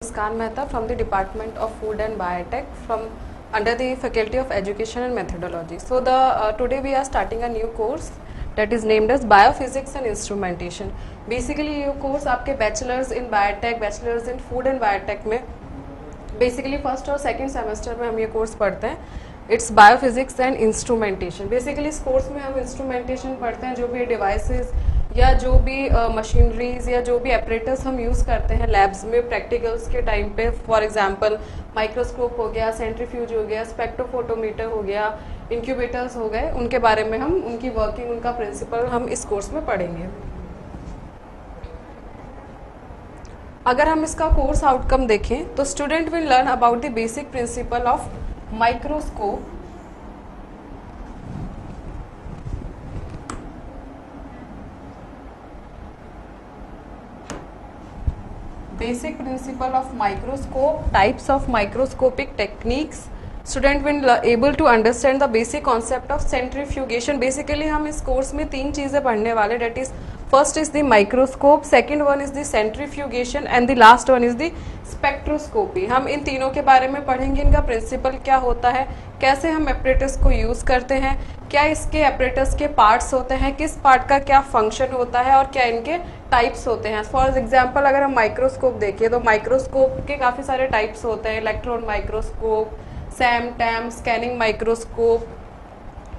Muskan Mehta from the Department of Food and Biotech from under the Faculty of Education and Methodology. So today we are starting a new course that is named as Biophysics and Instrumentation. Basically ये course आपके Bachelors in Biotech, Bachelors in Food and Biotech में basically first और second semester में हम ये course पढ़ते हैं. It's biophysics and instrumentation. Basically इस कोर्स में हम इंस्ट्रूमेंटेशन पढ़ते हैं, जो भी डिवाइसेस या जो भी मशीनरीज या जो भी ऑपरेटर्स हम यूज़ करते हैं लैब्स में प्रैक्टिकल्स के टाइम पे. फॉर एग्जांपल माइक्रोस्कोप हो गया, सेंट्रीफ्यूज हो गया, स्पेक्ट्रोफोटोमीटर हो गया, इंक्यूबेटर्स हो गए, उनके बारे में हम उनकी वर्किंग, उनका प्रिंसिपल हम इस कोर्स में पढ़ेंगे. अगर हम इसका कोर्स आउटकम देखें तो student will learn about the basic principle of microscope, basic principle of microscope, types of microscopic techniques. Student will able to understand the basic concept of centrifugation. Basically हम इस course में तीन चीज़ें पढ़ने वाले. That is first is the microscope, second one is the centrifugation and the last one is the spectroscopy. हम इन तीनों के बारे में पढ़ेंगे. इनका प्रिंसिपल क्या होता है, कैसे हम एपरेटस को यूज़ करते हैं, क्या इसके एपरेटस के पार्ट्स होते हैं, किस पार्ट का क्या फंक्शन होता है और क्या इनके टाइप्स होते हैं. फॉर एग्जांपल अगर हम माइक्रोस्कोप देखिए तो माइक्रोस्कोप के काफ़ी सारे टाइप्स होते हैं. Electron microscope, Sam time, scanning microscope,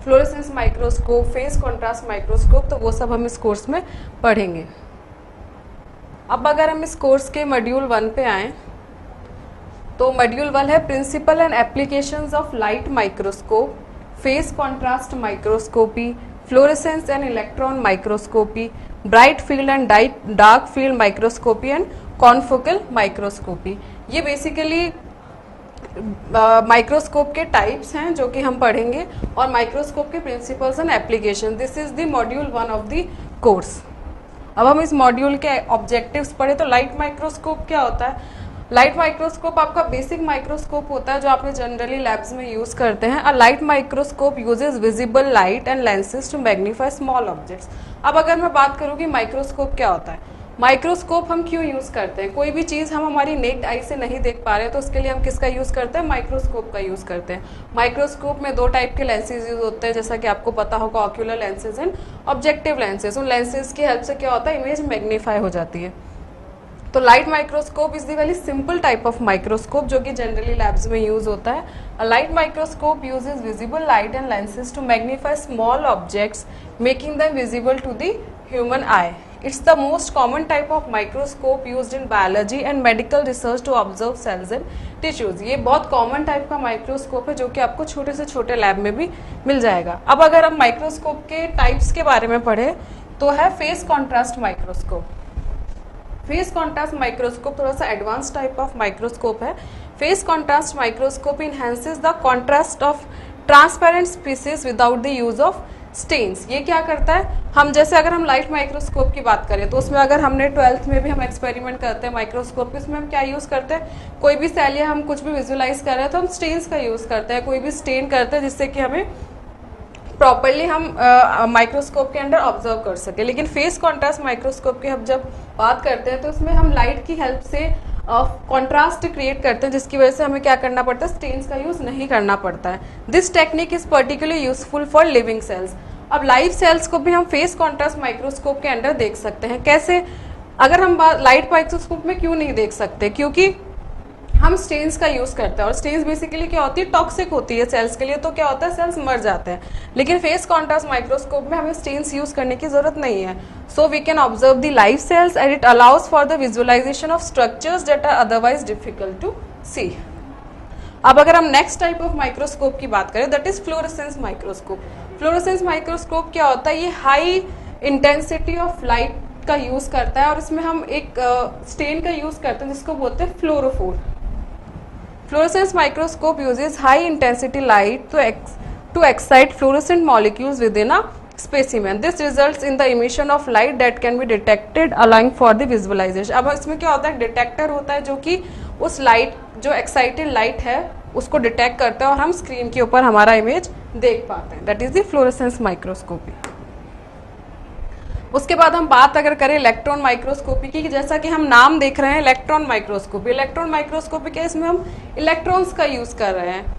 fluorescence microscope, phase contrast microscope. तो वो सब हम इस कोर्स में पढ़ेंगे. अब अगर हम इस कोर्स के मॉड्यूल 1 पे आएँ तो मॉड्यूल 1 है principle and applications of light microscope, phase contrast microscopy, fluorescence and electron microscopy, bright field and dark field microscopy and confocal microscopy. ये बेसिकली माइक्रोस्कोप के टाइप्स हैं जो कि हम पढ़ेंगे और माइक्रोस्कोप के principles and application. This is the module 1 of the course. अब हम इस मॉड्यूल के ऑब्जेक्टिव्स पढ़े तो लाइट माइक्रोस्कोप क्या होता है. लाइट माइक्रोस्कोप आपका बेसिक माइक्रोस्कोप होता है जो आपने जनरली लैब्स में यूज करते हैं. A light microscope uses visible light and lenses to magnify small objects. अब अगर मैं बात करूँ कि माइक्रोस्कोप क्या होता है, माइक्रोस्कोप हम क्यों यूज करते हैं. कोई भी चीज हम हमारी नेक्ड आई से नहीं देख पा रहे हैं तो उसके लिए हम किसका यूज करते हैं, माइक्रोस्कोप का यूज करते हैं. माइक्रोस्कोप में दो टाइप के लेंसेज यूज होते हैं, जैसा कि आपको पता होगा, ocular lenses and objective lenses. उन लेंसेज की हेल्प से क्या होता है, इमेज मैग्नीफाई हो जाती है. तो light microscope is the very simple type of microscope जो कि जनरली लैब्स में यूज होता है. A light microscope uses visible light and lenses to magnify small objects making them visible to the human eye. It's the most common type of microscope used in biology and medical research to observe cells and tissues. ये बहुत common type का microscope है जो कि आपको छोटे से छोटे लैब में भी मिल जाएगा. अब अगर हम माइक्रोस्कोप के टाइप्स के बारे में पढ़े तो है phase contrast microscope. Phase contrast microscope थोड़ा सा एडवांस टाइप ऑफ माइक्रोस्कोप है. Phase contrast microscope enhances the contrast of transparent species without the use of stains. ये क्या करता है, हम जैसे अगर हम लाइट माइक्रोस्कोप की बात करें तो उसमें अगर हमने 12th में भी हम एक्सपेरिमेंट करते हैं माइक्रोस्कोप के, उसमें हम क्या यूज़ करते हैं, कोई भी सेल या हम कुछ भी विजुलाइज कर रहे हैं तो हम स्टेन्स का यूज़ करते हैं, कोई भी स्टेन करते हैं जिससे कि हमें प्रॉपरली हम माइक्रोस्कोप के अंदर ऑब्जर्व कर सके. लेकिन फेस कॉन्ट्रास्ट माइक्रोस्कोप की हम जब बात करते हैं तो उसमें हम लाइट की हेल्प से कॉन्ट्रास्ट क्रिएट करते हैं जिसकी वजह से हमें क्या करना पड़ता है, स्टेन्स का यूज नहीं करना पड़ता है. This technique is particularly useful for living cells. अब लाइव सेल्स को भी हम फेस कॉन्ट्रास्ट माइक्रोस्कोप के अंदर देख सकते हैं. कैसे, अगर हम लाइट माइक्रोस्कोप में क्यों नहीं देख सकते, क्योंकि हम स्टेन्स का यूज करते हैं और स्टेन्स बेसिकली क्या होती है, टॉक्सिक होती है सेल्स के लिए. तो क्या होता है, सेल्स मर जाते हैं. लेकिन फेस कॉन्ट्रास्ट माइक्रोस्कोप में हमें स्टेन्स यूज करने की जरूरत नहीं है. So we can observe the live cells and it allows for the visualization of structures that are otherwise difficult to see. अब अगर हम नेक्स्ट टाइप ऑफ माइक्रोस्कोप की बात करें that is fluorescence microscope. Fluorescence microscope क्या होता है, ये हाई इंटेंसिटी ऑफ लाइट का यूज करता है और इसमें हम एक स्टेन का यूज करते हैं जिसको बोलते हैं fluorophore. Fluorescence microscope uses high intensity light to excite fluorescent molecules within a specimen. This results in the emission of light that can be detected, allowing for the visualization. अब इसमें क्या होता है, डिटेक्टर होता है जो कि उस लाइट, जो एक्साइटेड लाइट है उसको डिटेक्ट करता है और हम स्क्रीन के ऊपर हमारा इमेज देख पाते हैं. That is the fluorescence microscopy. उसके बाद हम बात अगर करें इलेक्ट्रॉन माइक्रोस्कोपी की, जैसा कि हम नाम देख रहे हैं इलेक्ट्रॉन माइक्रोस्कोपी। इलेक्ट्रॉन माइक्रोस्कोपी के इसमें हम इलेक्ट्रॉन्स का यूज कर रहे हैं।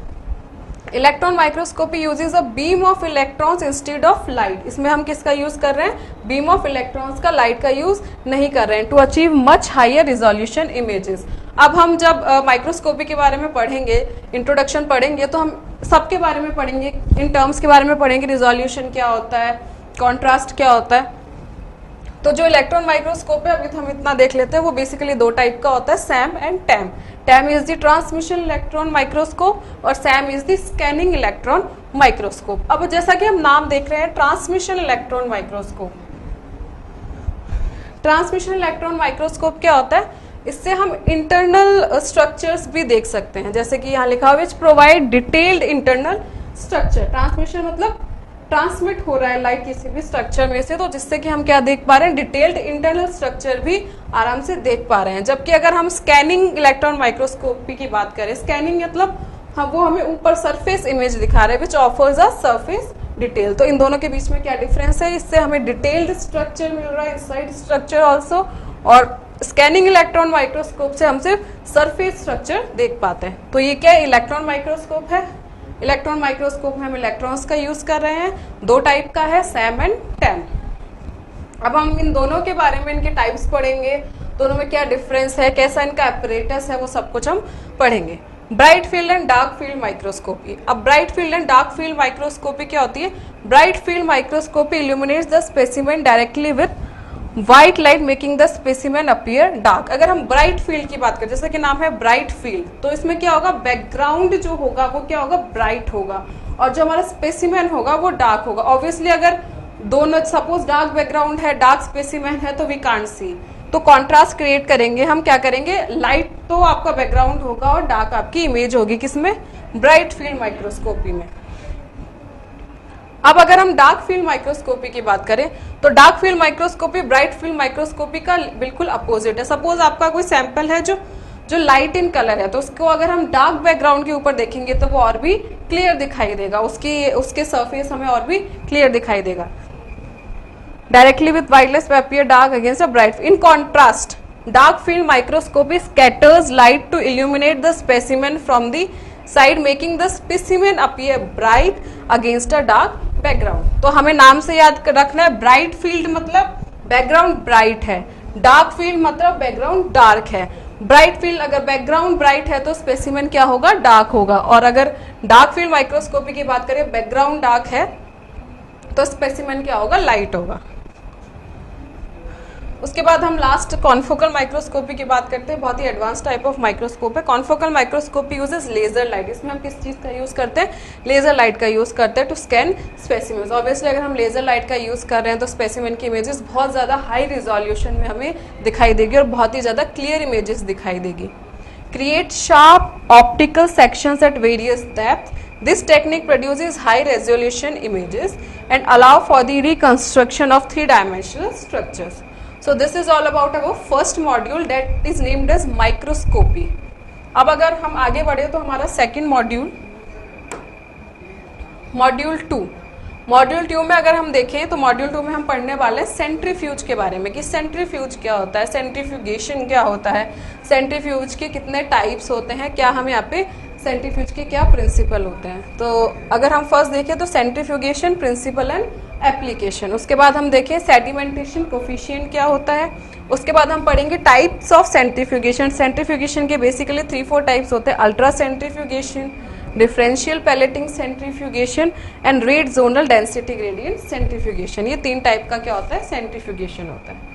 Electron microscopy uses a beam of electrons instead of light. इसमें हम किसका यूज कर रहे हैं? बीम ऑफ इलेक्ट्रॉन्स का, लाइट का यूज नहीं कर रहे हैं। To achieve much higher resolution images. अब हम जब माइक्रोस्कोपी के बारे में पढ़ेंगे, इंट्रोडक्शन पढ़ेंगे, तो हम सबके बारे में पढ़ेंगे, इन टर्म्स के बारे में पढ़ेंगे, रिजोल्यूशन क्या होता है, कॉन्ट्रास्ट क्या होता है। तो जो इलेक्ट्रॉन माइक्रोस्कोप है, अभी तो हम इतना देख लेते हैं, वो बेसिकली दो टाइप का होता है, SEM and TEM. TEM is the transmission electron microscope और SEM is the scanning electron microscope. अब जैसा कि हम नाम देख रहे हैं, transmission electron microscope. Transmission electron microscope क्या होता है? इससे हम इंटरनल स्ट्रक्चर्स भी देख सकते हैं, जैसे कि यहाँ लिखा हुआ है, provide detailed internal structure. Transmission मतलब ट्रांसमिट हो रहा है लाइट किसी भी स्ट्रक्चर में से, तो जिससे कि हम क्या देख पा रहे हैं? डिटेल्ड इंटरनल स्ट्रक्चर भी आराम से देख पा रहे हैं। जबकि अगर हम स्कैनिंग इलेक्ट्रॉन माइक्रोस्कोपी की बात करें, स्कैनिंग मतलब वो हमें ऊपर सरफेस इमेज दिखा रहे हैं, which offers a surface detail. तो इन दोनों के बीच में क्या डिफरेंस है? इससे हमें डिटेल्ड स्ट्रक्चर मिल रहा है, इनसाइड स्ट्रक्चर ऑल्सो, और स्कैनिंग इलेक्ट्रॉन माइक्रोस्कोप से हम सिर्फ सरफेस स्ट्रक्चर देख पाते हैं। तो ये क्या इलेक्ट्रॉन माइक्रोस्कोप है? इलेक्ट्रॉन माइक्रोस्कोप में हम इलेक्ट्रॉन्स का यूज कर रहे हैं। दो टाइप का है, सैम एंड टैम। अब हम इन दोनों के बारे में, इनके टाइप्स पढ़ेंगे, दोनों में क्या डिफरेंस है, कैसा इनका अपरेटस है, वो सब कुछ हम पढ़ेंगे। Bright field and dark field microscopy. अब bright field and dark field microscopy क्या होती है? Bright field microscopy illuminates the specimen directly with white light making the specimen appear dark. अगर हम ब्राइट फील्ड की बात करें, जैसे कि नाम है ब्राइट फील्ड, तो इसमें क्या होगा? बैकग्राउंड जो होगा वो क्या होगा? ब्राइट होगा, और जो हमारा स्पेसिमेन होगा वो डार्क होगा। ऑब्वियसली अगर दोनों, सपोज डार्क बैकग्राउंड है, डार्क स्पेसिमेन है, तो वी कांट सी, तो कॉन्ट्रास्ट क्रिएट करेंगे हम। क्या करेंगे? लाइट तो आपका बैकग्राउंड होगा और डार्क आपकी इमेज होगी। किसमें? ब्राइट फील्ड माइक्रोस्कोपी में। अब अगर हम डार्क फील्ड माइक्रोस्कोपी की बात करें, तो dark field microscopy bright field microscopy का बिल्कुल अपोजिट है। सपोज आपका कोई सैंपल है जो लाइट इन कलर है, तो उसको अगर हम डार्क बैकग्राउंड के ऊपर देखेंगे तो वो और भी क्लियर दिखाई देगा, उसके सरफेस हमें और भी क्लियर दिखाई देगा। Directly with whiteless appear dark against a bright. In contrast, dark field microscopy scatters light to illuminate the specimen from the side making the specimen appear bright against a dark background. तो हमें नाम से याद रखना है, bright field मतलब background bright है, dark field मतलब बैकग्राउंड डार्क है। ब्राइट फील्ड, अगर बैकग्राउंड ब्राइट है तो स्पेसिमेन क्या होगा? डार्क होगा। और अगर डार्क फील्ड माइक्रोस्कोपी की बात करें, बैकग्राउंड डार्क है तो स्पेसिमेन क्या होगा? लाइट होगा। उसके बाद हम लास्ट कॉन्फोकल माइक्रोस्कोपी की बात करते हैं। बहुत ही एडवांस टाइप ऑफ माइक्रोस्कोप है। Confocal microscopy uses laser light. इसमें हम किस चीज का यूज करते हैं? लेजर लाइट का यूज करते हैं टू स्कैन स्पेसिमेन्स। ऑब्वियसली अगर हम लेजर लाइट का यूज कर रहे हैं तो स्पेसिमेन की इमेजेस बहुत ज्यादा हाई रिजोल्यूशन में हमें दिखाई देगी और बहुत ही ज्यादा क्लियर इमेजेस दिखाई देगी। Create sharp optical sections at various depth. This technique produces high resolution images and allow for the reconstruction of three-dimensional structures. So this is all about our first module that is named as microscopy. अब अगर हम आगे बढ़े तो हमारा second module 2 में अगर हम देखें तो मॉड्यूल 2 में हम पढ़ने वाले हैं सेंट्रीफ्यूज के बारे में, कि सेंट्रीफ्यूज क्या होता है, सेंट्रीफ्यूगेशन क्या होता है, सेंट्रीफ्यूज के कितने टाइप्स होते हैं, क्या हम यहाँ पे सेंट्रीफ्यूज के क्या प्रिंसिपल होते हैं। तो अगर हम फर्स्ट देखें तो सेंट्रीफ्यूगेशन प्रिंसिपल एंड एप्लीकेशन। उसके बाद हम देखें सेडिमेंटेशन कोफिशिएंट क्या होता है। उसके बाद हम पढ़ेंगे टाइप्स ऑफ सेंट्रीफ्यूगेशन। सेंट्रीफ्यूगेशन के बेसिकली 3-4 टाइप्स होते हैं, ultra centrifugation, differential pelleting centrifugation and rate zonal density gradient centrifugation. ये 3 टाइप का क्या होता है? सेंट्रीफ्यूगेशन होता है।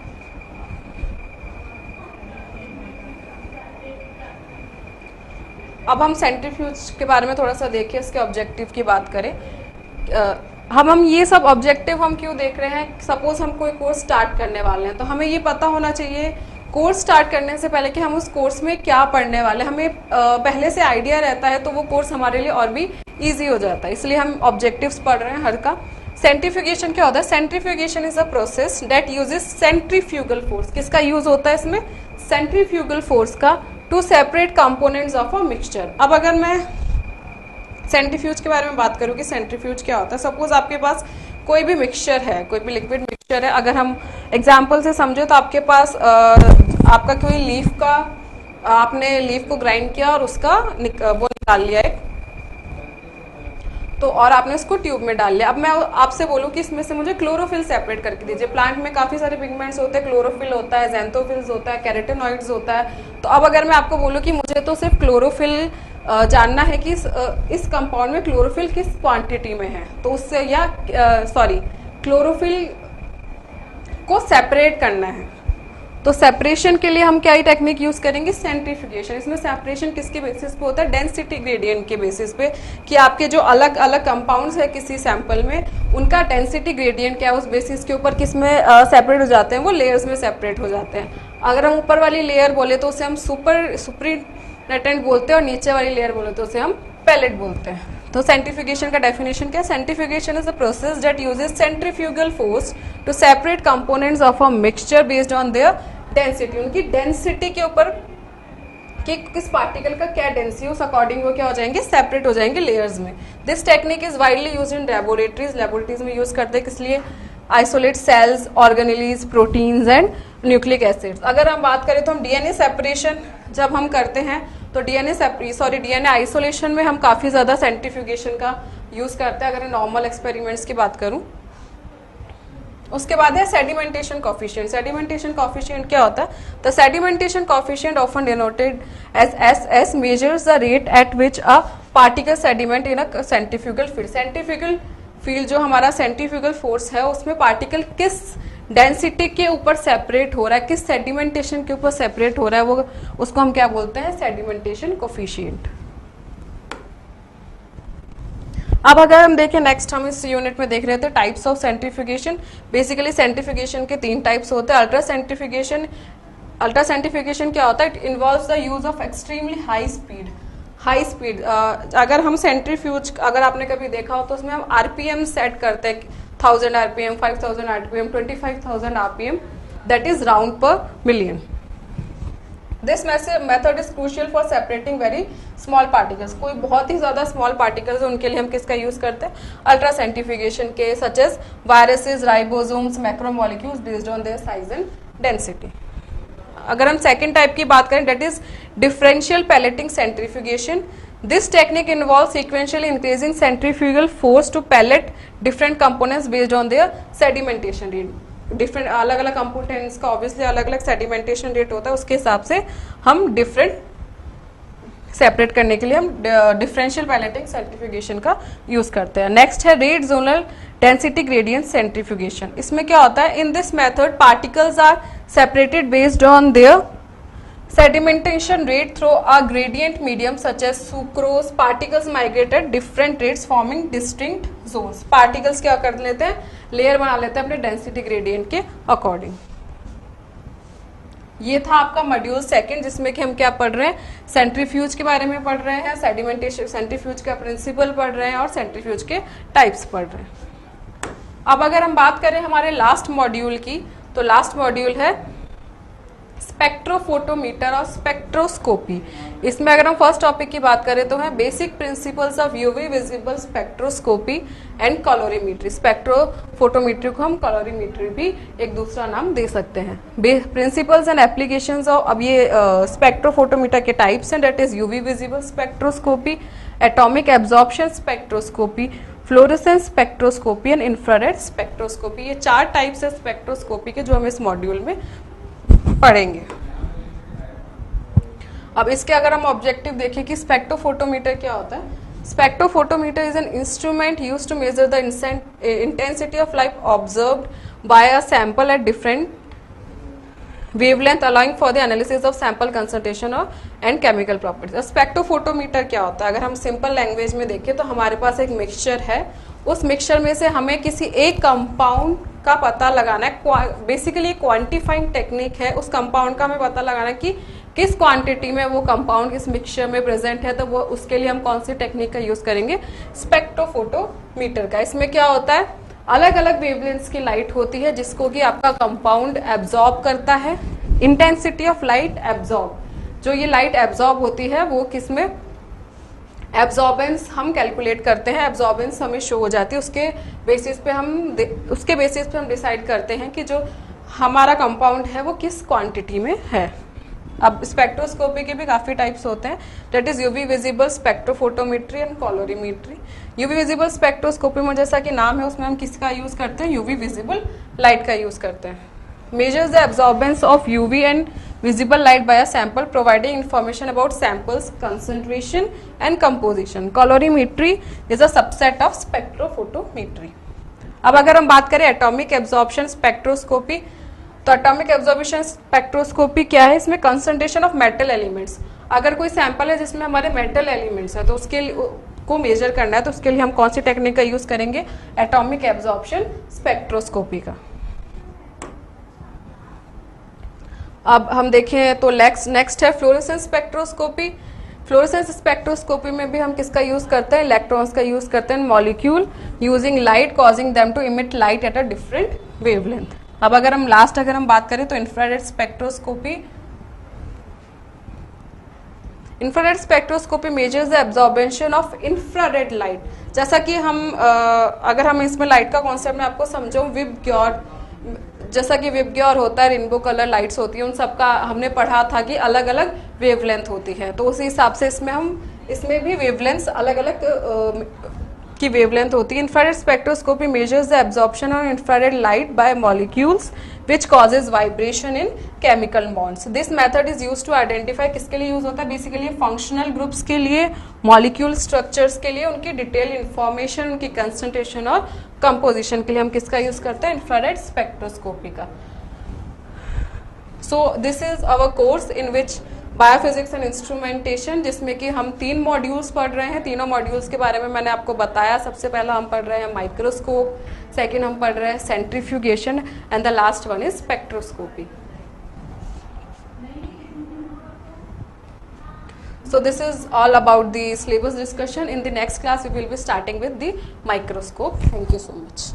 अब हम सेंट्रीफ्यूज के बारे में थोड़ा सा देखें, इसके ऑब्जेक्टिव की बात करें। हम ये सब ऑब्जेक्टिव हम क्यों देख रहे हैं? सपोज हम कोई कोर्स स्टार्ट करने वाले हैं तो हमें ये पता होना चाहिए कोर्स स्टार्ट करने से पहले कि हम उस कोर्स में क्या पढ़ने वाले हैं। हमें पहले से आइडिया रहता है तो वो कोर्स हमारे लिए और भी ईजी हो जाता है, इसलिए हम ऑब्जेक्टिव्स पढ़ रहे हैं हर का। सेंट्रीफ्यूगेशन क्या होता है? Centrifugation is a process that uses centrifugal force. किसका यूज होता है इसमें? सेंट्रीफ्यूगल फोर्स का, to separate components of a mixture. अब अगर मैं सेंट्रीफ्यूज के बारे में बात करूँ कि सेंट्रीफ्यूज क्या होता है, सपोज आपके पास कोई भी मिक्सचर है, कोई भी लिक्विड मिक्सचर मिक्सचर है। अगर हम एग्जाम्पल से समझे तो आपके पास आपका कोई लीफ का, आपने लीफ को ग्राइंड किया और उसका वो निकाल लिया एक, तो और आपने उसको ट्यूब में डाल लिया। अब मैं आपसे बोलूँ कि इसमें से मुझे क्लोरोफिल सेपरेट करके दीजिए। प्लांट में काफी सारे पिगमेंट्स होते हैं, क्लोरोफिल होता है, ज़ैंथोफिल्स होता है, कैरोटेनॉइड्स होता है। तो अब अगर मैं आपको बोलूँ कि मुझे तो सिर्फ क्लोरोफिल जानना है कि इस कंपाउंड में क्लोरोफिल किस क्वांटिटी में है, तो उससे या क्लोरोफिल को सेपरेट करना है, तो सेपरेशन के लिए हम क्या ही टेक्निक यूज करेंगे, सेंट्रीफ्यूगेशन। इसमें सेपरेशन किसके बेसिस पे होता है, डेंसिटी ग्रेडियंट के बेसिस पे, कि आपके जो अलग अलग कंपाउंड्स है किसी सैंपल में, उनका डेंसिटी ग्रेडियंट क्या है, उस बेसिस के ऊपर किस में सेपरेट हो जाते हैं, वो लेयर्स में सेपरेट हो जाते हैं। अगर हम ऊपर वाली लेयर बोले तो उसे हम सुपरिनेटेंट बोलते हैं, और नीचे वाली लेयर बोले तो उसे हम पैलेट बोलते हैं। तो सेंट्रीफ्यूगेशन का डेफिनेशन क्या है, centrifugation is a process that uses centrifugal force to separate components of a mixture based on their density. उनकी डेंसिटी के ऊपर कि किस पार्टिकल का क्या डेंसिटी, उस अकॉर्डिंग वो क्या हो जाएंगे, सेपरेट हो जाएंगे लेयर्स में। This technique is widely use in laboratories में यूज करते हैं, किस लिए, isolate cells, organelles, proteins and nucleic acids. अगर हम बात करें तो हम डीएनए सेपरेशन जब हम करते हैं तो डीएनए आइसोलेशन में हम काफी ज्यादा सेंट्रीफ्यूगेशन का यूज करते हैं, अगर नॉर्मल एक्सपेरिमेंट्स की बात करूं। उसके बाद है सेडिमेंटेशन कॉफिशिएंट। सेडिमेंटेशन कॉफिशिएंट क्या होता है, the sedimentation coefficient often denoted as S measures the rate at which a particle sediment in a centrifugal field. Centrifugal field जो हमारा सेंट्रीफ्यूगल फोर्स है, उसमें पार्टिकल किस डेंसिटी के ऊपर सेपरेट हो रहा है, किस सेडिमेंटेशन के ऊपर सेपरेट हो रहा है, वो उसको हम क्या बोलते हैं, सेडिमेंटेशन कोफिशिएंट। अब अगर हम देखें नेक्स्ट, हम इस यूनिट में देख रहे थे types of centrifugation. Basically centrifugation के 3 टाइप्स होते हैं। अल्ट्रा सेंट्रीफ्यूगेशन क्या होता है, it involves the use of extremely high speed. अगर हम सेंट्रीफ्यूज, अगर आपने कभी देखा हो तो उसमें हम आरपीएम सेट करते हैं, 1000 RPM, 5000 RPM, 25000 RPM, that is round per million. This method is crucial for separating very small particles. कोई बहुत ही ज्यादा स्मॉल पार्टिकल्स है, उनके लिए हम किसका यूज करते हैं, अल्ट्रा सेंट्रीफ्यूगेशन के, such as viruses, ribosomes, macromolecules based on their size and density. अगर हम सेकेंड टाइप की बात करें, that is differential pelleting centrifugation. This technique involve sequentially increasing centrifugal force to pellet different components based on their sedimentation rate. Different अलग अलग components का obviously अलग अलग सेडिमेंटेशन रेट होता है, उसके हिसाब से हम डिफरेंट सेपरेट करने के लिए हम डिफरेंशियल पैलेटिंग सेंट्रीफ्यूगेशन का यूज करते हैं। नेक्स्ट है rate zonal density gradient centrifugation. इसमें क्या होता है, in this method particles are separated based on their sedimentation rate through a gradient medium such as sucrose. Particles migrate at different rates forming distinct zones. Particles क्या कर लेते हैं, layer बना लेते हैं अपने डेंसिटी ग्रेडियंट के अकॉर्डिंग। ये था आपका मॉड्यूल सेकंड, जिसमें कि हम क्या पढ़ रहे हैं, सेंट्रीफ्यूज के बारे में पढ़ रहे हैं, सेडिमेंटेशन, सेंट्रीफ्यूज का प्रिंसिपल पढ़ रहे हैं और सेंट्रीफ्यूज के टाइप्स पढ़ रहे हैं। अब अगर हम बात करें हमारे लास्ट मॉड्यूल की, तो लास्ट मॉड्यूल है स्पेक्ट्रोफोटोमीटर और स्पेक्ट्रोस्कोपी। इसमें अगर हम फर्स्ट टॉपिक की बात करें तो है basic principles of UV visible spectroscopy and colorimetry. Spectrophotometry को हम कलोरीमीट्री भी एक दूसरा नाम दे सकते हैं। प्रिंसिपल्स एंड एप्लीकेशंस ऑफ, अब ये स्पेक्ट्रोफोटोमीटर के टाइप्स हैं, that is UV visible spectroscopy, atomic absorption spectroscopy, fluorescence spectroscopy and infrared spectroscopy. ये 4 टाइप्स है स्पेक्ट्रोस्कोपी के, जो हम इस मॉड्यूल में पढ़ेंगे। अब इसके अगर हम ऑब्जेक्टिव देखें कि स्पेक्ट्रोफोटोमीटर क्या होता है, spectrophotometer is an instrument used to measure the intensity of light observed by a sample at different wavelength allowing for the analysis of sample concentration and chemical properties. Spectrophotometer क्या होता है, अगर हम सिंपल लैंग्वेज में देखें तो हमारे पास एक मिक्सचर है, उस मिक्सचर में से हमें किसी एक कंपाउंड का पता लगाना है। बेसिकली क्वांटिफाइंग टेक्निक है, उस कंपाउंड का हमें पता लगाना है कि किस क्वांटिटी में वो कंपाउंड इस मिक्सचर में प्रेजेंट है, तो वो उसके लिए हम कौन सी टेक्निक का यूज करेंगे, स्पेक्ट्रोफोटोमीटर का। इसमें क्या होता है, अलग अलग वेवलेंथ्स की लाइट होती है जिसको कि आपका कंपाउंड एब्जॉर्ब करता है। इंटेंसिटी ऑफ लाइट एब्जॉर्ब, जो ये लाइट एब्जॉर्ब होती है वो किस में एब्जॉर्बेंस हम कैलकुलेट करते हैं, एब्जॉर्बेंस हमें शो हो जाती है, उसके बेसिस पे हम डिसाइड करते हैं कि जो हमारा कंपाउंड है वो किस क्वांटिटी में है। अब स्पेक्ट्रोस्कोपी के भी काफी टाइप्स होते हैं, that is UV visible spectrophotometry and colorimetry. UV visible spectroscopy में जैसा कि नाम है उसमें हम किसका यूज करते हैं, यूवी विजिबल लाइट का यूज करते हैं। Measures the absorbance of UV and visible light by a sample providing information about samples concentration and composition. Colorimetry is a subset of spectrophotometry. अब अगर हम बात करें एटॉमिक एब्जॉर्प्शन स्पेक्ट्रोस्कोपी, तो atomic absorption spectroscopy क्या है, इसमें कंसंट्रेशन ऑफ मेटल एलिमेंट्स, अगर कोई सैंपल है जिसमें हमारे मेटल एलिमेंट्स है तो उसके लिए को मेजर करना है, तो उसके लिए हम कौन सी टेक्निक का यूज करेंगे, एटॉमिक एब्जॉर्प्शन स्पेक्ट्रोस्कोपी का। अब हम देखें तो नेक्स्ट है फ्लोरेसेंस स्पेक्ट्रोस्कोपी। फ्लोरेसेंस स्पेक्ट्रोस्कोपी में भी हम किसका यूज करते हैं, इलेक्ट्रॉन्स का यूज करते हैं, molecule using light causing them to emit light at a different wavelength. अब अगर हम बात करें तो infrared spectroscopy, infrared spectroscopy measures the absorption of infrared light. जैसा कि अगर हम इसमें लाइट का कॉन्सेप्ट मैं आपको समझाऊं, विबग्योर, जैसा कि विबग्योर होता है, रेनबो कलर लाइट्स होती है, उन सबका हमने पढ़ा था कि अलग अलग वेवलेंथ होती है, तो उसी हिसाब से इसमें भी वेवलेंथ अलग अलग की वेवलेंथ होती है। Infrared spectroscopy measures the absorption of infrared light by molecules which causes vibration in chemical bonds. This method is use to identify, किसके लिए यूज होता है, बेसिकली फंक्शनल ग्रुप्स के लिए, मॉलिक्यूल स्ट्रक्चर्स के लिए, उनकी डिटेल इंफॉर्मेशन, उनकी कंसंट्रेशन और कंपोजिशन के लिए हम किसका यूज करते हैं, इंफ्रारेड स्पेक्ट्रोस्कोपी का। So this is our course in which biophysics and instrumentation, जिसमें कि हम 3 मॉड्यूल्स पढ़ रहे हैं। तीनों मॉड्यूल्स के बारे में मैंने आपको बताया। सबसे पहला हम पढ़ रहे हैं माइक्रोस्कोप, सेकंड हम पढ़ रहे हैं centrifugation and the last one is spectroscopy. So this is all about the syllabus discussion. In the next class we will be starting with the microscope. Thank you so much.